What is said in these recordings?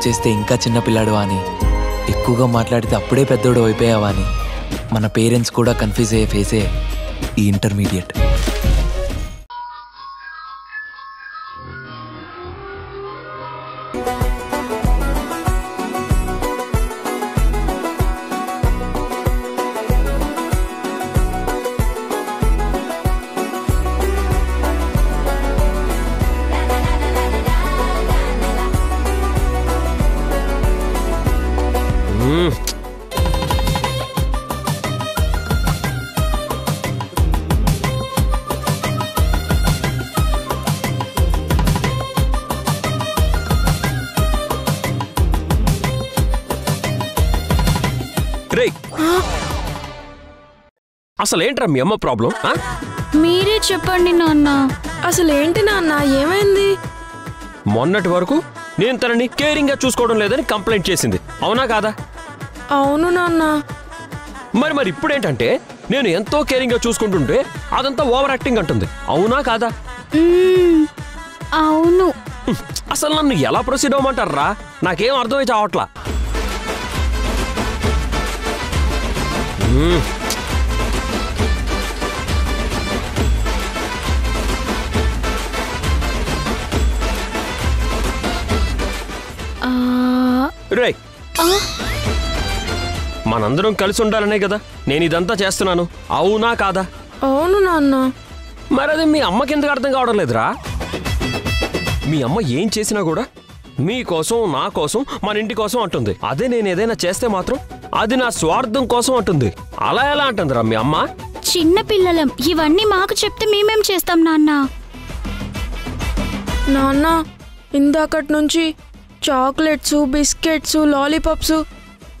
చేస్తే ఇంకా చిన్నపిల్లాడు అని, ఎక్కువగా మాట్లాడితే అప్పుడే పెద్దోడు అయిపోయావా అని మన పేరెంట్స్ కూడా కన్ఫ్యూజ్ అయ్యే ఫేసే ఈ ఇంటర్మీడియట్. అసలేంట్రా మీ అమ్మ ప్రాబ్లం? మీరే చెప్పండి నాన్న. అసలేంటి నాన్న, ఏమైంది? మొన్నటి వరకు నేను తనని కేరింగ్ గా చూసుకోవడం లేదని కంప్లైంట్ చేసింది, అవునా కాదా? అవును నాన్న. మరి ఇప్పుడేంటంటే నేను ఎంతో కేరింగ్ గా చూసుకుంటుంటే అదంతా ఓవర్ యాక్టింగ్ అంటుంది, అవునా కాదా? అవును. అసలు నన్ను ఎలా ప్రొసీడ్ అవ్వమంటారా? నాకేం అర్థమై చావట్లా. రే, మనందరం కలిసి ఉండాలనే కదా నేను ఇదంతా చేస్తున్నాను, అవునా కాదా? అవును నాన్న. మరది మీ అమ్మకి ఎందుకు అర్థం కావడం లేదురా? మీ అమ్మ ఏం చేసినా కూడా మీకోసం, నా కోసం, మన ఇంటి కోసం అంటుంది. అదే నేను ఏదైనా చేస్తే మాత్రం అది నా స్వార్థం కోసం అంటుంది. అలా ఎలా అంటుందిరా మీ అమ్మ? చిన్న పిల్లలం, ఇవన్నీ మాకు చెప్తే మేమేం చేస్తాం నాన్న? నాన్న, ఇందాకటి నుంచి చాక్లెట్స్, బిస్కెట్స్, లాలీపాప్స్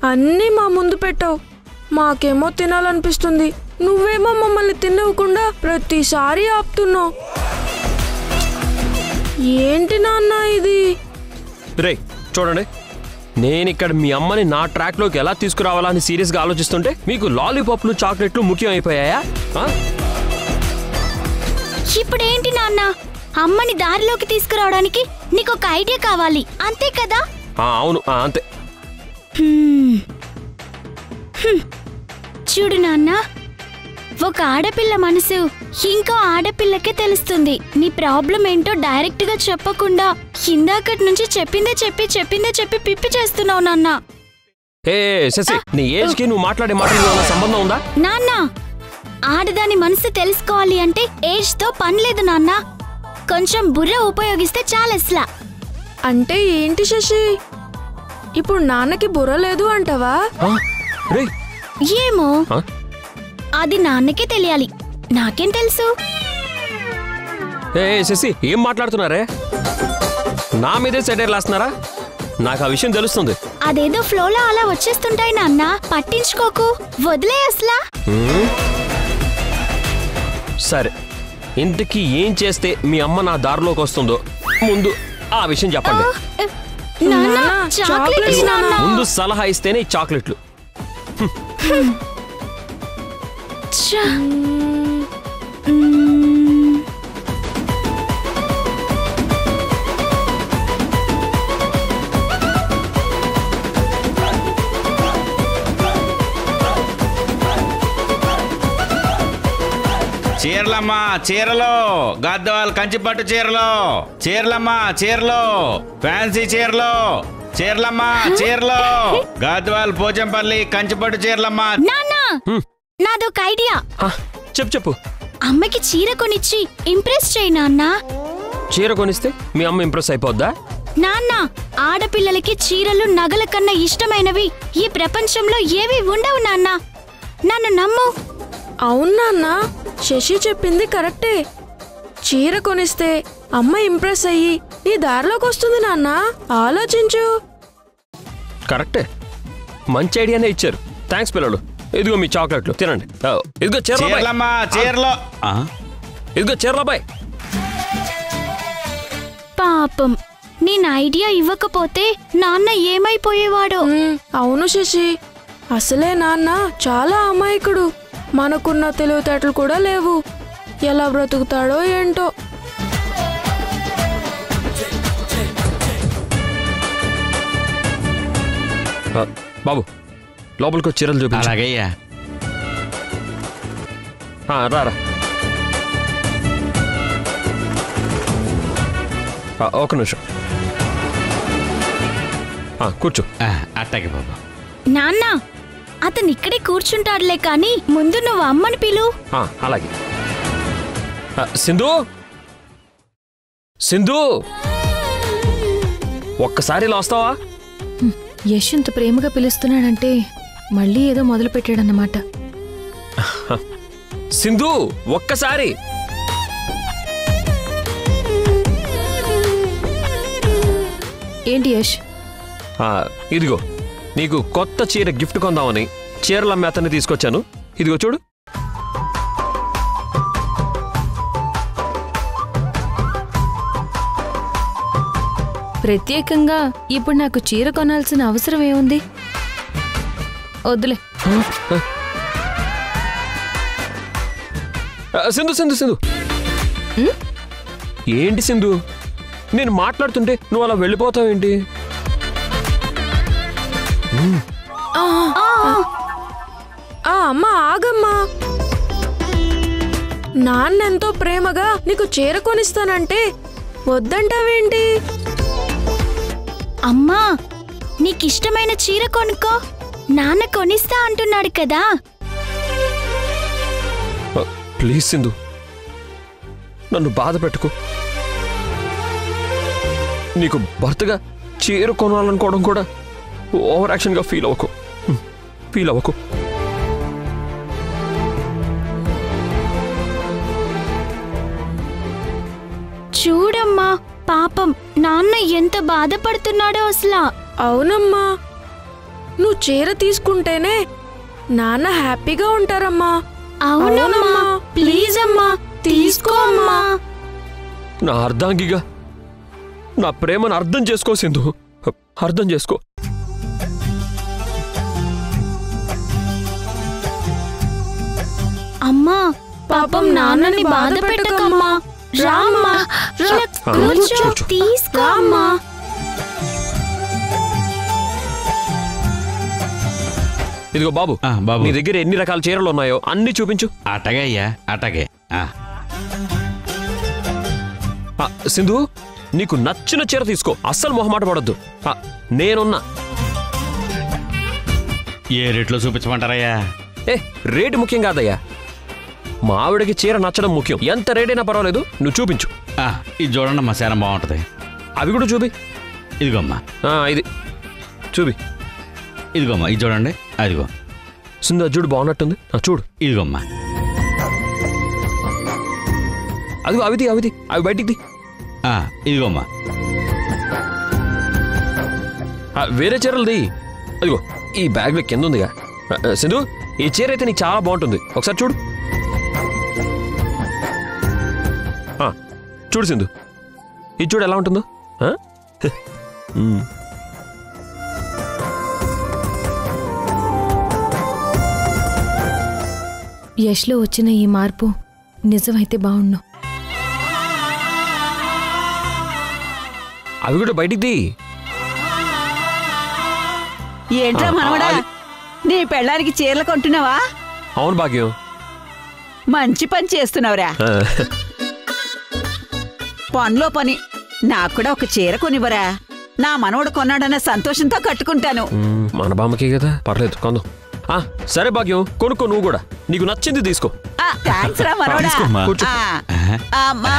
అన్నీ మా ముందు పెట్టావు. మాకేమో తినాలనిపిస్తుంది, నువ్వేమో మమ్మల్ని తినవ్వకుండా ప్రతిసారి ఆపుతున్నావు. ఏంటి నాన్న ఇది? రే చూడండి, నేనిక్కడ మీ అమ్మని నా ట్రాక్లోకి ఎలా తీసుకురావాలా అని సీరియస్గా ఆలోచిస్తుంటే మీకు లాలీపాప్లు, చాక్లెట్లు ముఖ్యం అయిపోయాయా? ఇప్పుడేంటి నాన్న, అమ్మని దారిలోకి తీసుకురావడానికి నీకొక ఐడియా కావాలి, అంతే కదా? అవును, అంతే. చూడు నాన్న, ఒక ఆడపిల్ల మనసు ఇంకో ఆడపిల్లకే తెలుస్తుంది. నీ ప్రాబ్లం ఏంటో డైరెక్ట్ గా చెప్పకుండా ఇందాకటి నుంచి చెప్పిందే చెప్పి పిప్పి చేస్తున్నావు నాన్న. ఏ శశి, నీ ఏజ్ కి నువ్వు మాట్లాడే మాటలు సంబంధం ఉందా? నాన్న, ఆడదాని మనసు తెలుసుకోవాలి అంటే ఏజ్ తో పని లేదు నాన్న, కొంచెం బుర్ర ఉపయోగిస్తే చాలెస్లా. అంటే ఏంటి శశి, ఇప్పుడు నాన్నకి బుర్ర లేదు అంటావా? ఏమో, అది నాన్నకే తెలియాలి, నాకేం తెలుసు? ఏ శశి, ఏం మాట్లాడుతున్నారే? నా మీదే సెటైర్ లాస్తున్నారా? నాకు ఆ విషయం తెలుస్తుంది. అదేదో ఫ్లోలో అలా వచ్చేస్తుంటాయి నాన్న, పట్టించుకోకు, వదిలే అసలా. సరే, ఇంటికి ఏం చేస్తే మీ అమ్మ నా దారిలోకి వస్తుందో ముందు ఆ విషయం చెప్పండి. ముందు సలహా ఇస్తేనే ఈ చాక్లెట్లు. చీరలమ్మా చీరలో, గద్దవాల్ కంచిపట్టు చీరలో, చీరలమ్మా చీరలో, ఫ్యాన్సీ చీరలో, చీరలమ్మా చీరలో, గద్దవాల్ పోచంపల్లి కంచిపట్టు చీరలమ్మా. నాదొక ఐడియా. చెప్పు. అమ్మకి చీర కొనిచ్చి ఇంప్రెస్ చేయి నాన్న. చీర కొనిస్తే మీ అమ్మ ఇంప్రెస్ అయిపోద్దా? నాన్న, ఆడపిల్లలకి చీరలు, నగల కన్నా ఇష్టమైనవి ఈ ప్రపంచంలో ఏవి ఉండవు నాన్న, నన్ను నమ్ము. అవును నాన్న, శశి చెప్పింది కరెక్టే. చీర కొనిస్తే అమ్మ ఇంప్రెస్ అయ్యి నీ దారిలోకి వస్తుంది నాన్న, ఆలోచించు. కరెక్టే, మంచి ఐడియానే ఇచ్చారు. థ్యాంక్స్ పిల్లలు. ఇదిగో మీ చాక్లెట్లు తినండి. ఇదిగో చీరలో, ఇదిగో చీరలో బాయ్. పాపం, నేను ఐడియా ఇవ్వకపోతే నాన్న ఏమైపోయేవాడో. అవును శశి, అసలే నాన్న చాలా అమాయకుడు, మనకున్న తెలివితేటలు కూడా లేవు, ఎలా బ్రతుకుతాడో ఏంటో. బాబు లోపలికి వచ్చి చీరలు చూపించు. అలాగయ్యా. రారా. ఒక నిమిషం. కూర్చో. అట్టగే బాబు. నాన్న అతను ఇక్కడే కూర్చుంటాడులే కానీ ముందు నువ్వు అమ్మని పిలు. అలాగే. సింధు, సింధు, ఒక్కసారి ఇలా వస్తావా? యశ్వంత్ ప్రేమగా పిలుస్తున్నాడంటే మళ్ళీ ఏదో మొదలు పెట్టాడన్నమాట. సింధు ఒక్కసారి. ఏంటి యష్? ఇదిగో నీకు కొత్త చీర గిఫ్ట్ కొందామని చీరల అతన్ని తీసుకొచ్చాను. ఇదిగో చూడు. ప్రత్యేకంగా ఇప్పుడు నాకు చీర కొనాల్సిన అవసరం ఏముంది? వద్దులే. సింధు సింధు సింధు, ఏంటి సింధు, నేను మాట్లాడుతుంటే నువ్వు అలా వెళ్ళిపోతావేంటి? అమ్మా ఆగమ్మా. నాన్నెంతో ప్రేమగా నీకు చీర కొనిస్తానంటే వద్దంటావేంటి? అమ్మా నీకిష్టమైన చీర కొనుక్కో, నాన్న కొనిస్తా అంటున్నాడు కదా. ప్లీజ్ సింధు, నన్ను బాధ పెట్టుకో. నీకు భర్తగా చీర కొనాలనుకోవడం కూడా ఓవర్ యాక్షన్గా ఫీల్ అవ్వకు. చూడమ్మా పాపం నాన్న ఎంత బాధపడుతున్నాడో అసలు. అవునమ్మా, నువ్వు చీర తీసుకుంటేనే నాన్న హ్యాపీగా ఉంటారమ్మా. అవునమ్మా ప్లీజ్ అమ్మా తీసుకో అమ్మా. నా అర్ధాంగిగా నా ప్రేమను అర్థం చేసుకో సింధు, అర్థం చేసుకో. అమ్మా పాపం నాన్నని బాధ పెట్టకమ్మా. రామ్మా ఇలా కూర్చో, తీసుకో అమ్మా. ఇదిగో బాబు, బాబు నీ దగ్గర ఎన్ని రకాల చీరలు ఉన్నాయో అన్ని చూపించు. అట్టగే అయ్యా, అట్టగే. సింధు, నీకు నచ్చిన చీర తీసుకో, అస్సలు మొహమాట పడొద్దు. నేనున్నా. ఏ రేట్లో చూపించమంటారయ్యా? రేటు ముఖ్యం కాదయ్యా, మా ఆవిడకి చీర నచ్చడం ముఖ్యం. ఎంత రేటైనా పర్వాలేదు, నువ్వు చూపించు. ఇది చూడండి అమ్మా, చాలా బాగుంటుంది. అవి కూడా చూపి. ఇదిగోమ్మా. ఇది చూపి. ఇదిగోమ్మా, ఇది చూడండి. అదిగో సింధు, చూడు బాగున్నట్టుంది. చూడు. ఇదిగోమ్మా. అదిగో అవిది అవి బయటికి. ఇదిగోమ్మా. వేరే చీరలది అదిగో ఈ బ్యాగ్ లో కింద ఉందిగా. సింధు, ఈ చీర అయితే నీకు చాలా బాగుంటుంది, ఒకసారి చూడు. చూడు సింధు, ఇది చూడు ఎలా ఉంటుందో. యష్లో వచ్చిన ఈ మార్పు నిజమైతే బాగుండు. అవి కూడా బయటికి. ఏంట్రా మనవడా, నీ పెళ్ళానికి చీరలు కొంటున్నావా? అవును భాగ్యం, మంచి పని చేస్తున్నావురా. పనిలో పని నాకు కూడా ఒక చీర కొనివ్వరా. నా మనవడు కొన్నాడన్న సంతోషంతో కట్టుకుంటాను. మన బామ్మకే కదా, పర్లేదు కొందాం. సరే భాగ్యం, కొనుక్కో నువ్వు కూడా, నీకు నచ్చింది తీసుకో. థాంక్స్ రా మనవడా. కూర్చో. అమ్మా